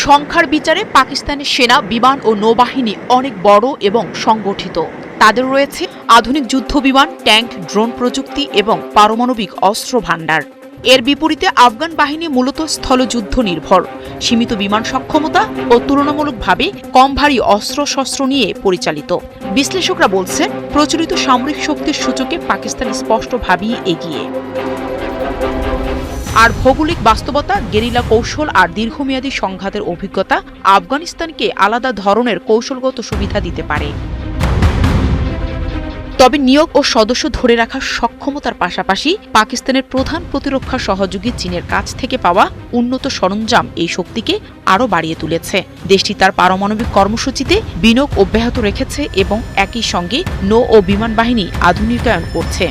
সংখ্যার বিচারে পাকিস্তানের সেনা, বিমান ও নৌবাহিনী অনেক বড় এবং সংগঠিত। তাদের রয়েছে আধুনিক যুদ্ধবিমান, ট্যাঙ্ক, ড্রোন প্রযুক্তি এবং পারমাণবিক অস্ত্র ভাণ্ডার। এর বিপরীতে আফগান বাহিনী মূলত স্থলযুদ্ধ নির্ভর, সীমিত বিমান সক্ষমতা ও তুলনামূলকভাবে কম ভারী অস্ত্রশস্ত্র নিয়ে পরিচালিত। বিশ্লেষকরা বলছেন, প্রচলিত সামরিক শক্তির সূচকে পাকিস্তান স্পষ্টভাবেই এগিয়ে। আর ভৌগোলিক বাস্তবতা, গেরিলা কৌশল আর দীর্ঘমেয়াদী সংঘাতের অভিজ্ঞতা আফগানিস্তানকে আলাদা ধরনের কৌশলগত সুবিধা দিতে পারে। তবে নিয়োগ ও সদস্য ধরে রাখার সক্ষমতার পাশাপাশি পাকিস্তানের প্রধান প্রতিরক্ষা সহযোগী চীনের কাছ থেকে পাওয়া উন্নত সরঞ্জাম এই শক্তিকে আরও বাড়িয়ে তুলেছে। দেশটি তার পারমাণবিক কর্মসূচিতে বিনিয়োগ অব্যাহত রেখেছে এবং একই সঙ্গে নৌ ও বিমান বাহিনী আধুনিকায়ন করছে।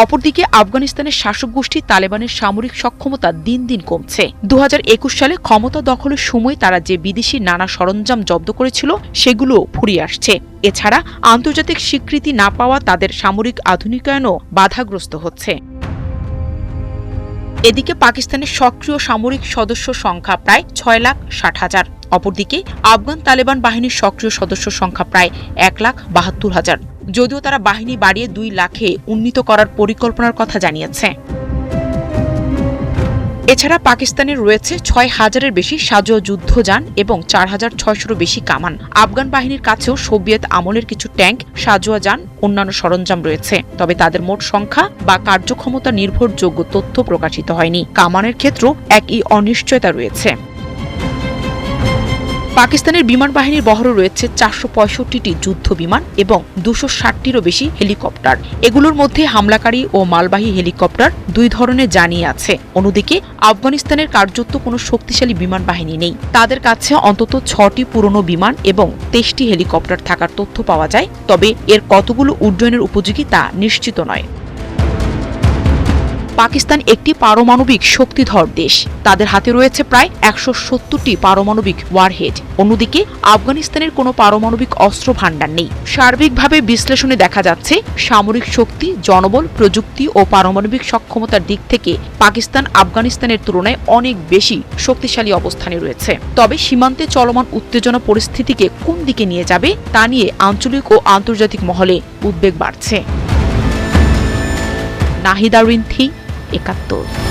অপরদিকে আফগানিস্তানের শাসক গোষ্ঠী তালেবানের সামরিক সক্ষমতা দিন দিন কমছে। 2021 সালে ক্ষমতা দখলের সময় তারা যে বিদেশি নানা সরঞ্জাম জব্দ করেছিল সেগুলো ফুরিয়ে আসছে। এছাড়া আন্তর্জাতিক স্বীকৃতি না পাওয়া তাদের সামরিক আধুনিকায়নও বাধাগ্রস্ত হচ্ছে। এদিকে পাকিস্তানের সক্রিয় সামরিক সদস্য সংখ্যা প্রায় 6,60,000। অপরদিকে আফগান তালেবান বাহিনীর সক্রিয় সদস্য সংখ্যা প্রায় 1,72,000। যদিও তারা বাহিনী বাড়িয়ে 2 লাখে উন্নীত করার পরিকল্পনার কথা জানিয়েছে। এছাড়া পাকিস্তানের রয়েছে 6,000-এর বেশি সাজোয়া যুদ্ধযান এবং 4,600-এরও বেশি কামান। আফগান বাহিনীর কাছেও সোভিয়েত আমলের কিছু ট্যাঙ্ক, সাজোয়া যান, অন্যান্য সরঞ্জাম রয়েছে। তবে তাদের মোট সংখ্যা বা কার্যক্ষমতা নির্ভরযোগ্য তথ্য প্রকাশিত হয়নি। কামানের ক্ষেত্রেও একই অনিশ্চয়তা রয়েছে। পাকিস্তানের বিমান বাহিনীর বহরে রয়েছে 465টি যুদ্ধ বিমান এবং 260টিরও বেশি হেলিকপ্টার। এগুলোর মধ্যে হামলাকারী ও মালবাহী হেলিকপ্টার 2 ধরনের জানিয়ে আছে। অন্যদিকে আফগানিস্তানের কার্যত কোনো শক্তিশালী বিমান বাহিনী নেই। তাদের কাছে অন্তত 6টি পুরনো বিমান এবং 23টি হেলিকপ্টার থাকার তথ্য পাওয়া যায়। তবে এর কতগুলো উড্ডয়নের উপযোগী তা নিশ্চিত নয়। পাকিস্তান একটি পারমাণবিক শক্তিধর দেশ। তাদের হাতে রয়েছে প্রায় 170টি পারমাণবিক ওয়ারহেড। অন্যদিকে আফগানিস্তানের কোনো পারমাণবিক অস্ত্র ভাণ্ডার নেই। সার্বিকভাবে বিশ্লেষণে দেখা যাচ্ছে, সামরিক শক্তি, জনবল, প্রযুক্তি ও পারমাণবিক সক্ষমতার দিক থেকে পাকিস্তান আফগানিস্তানের তুলনায় অনেক বেশি শক্তিশালী অবস্থানে রয়েছে। তবে সীমান্তে চলমান উত্তেজনা পরিস্থিতিকে কোন দিকে নিয়ে যাবে তা নিয়ে আঞ্চলিক ও আন্তর্জাতিক মহলে উদ্বেগ বাড়ছে। নাহিদা রিন্থি, 71।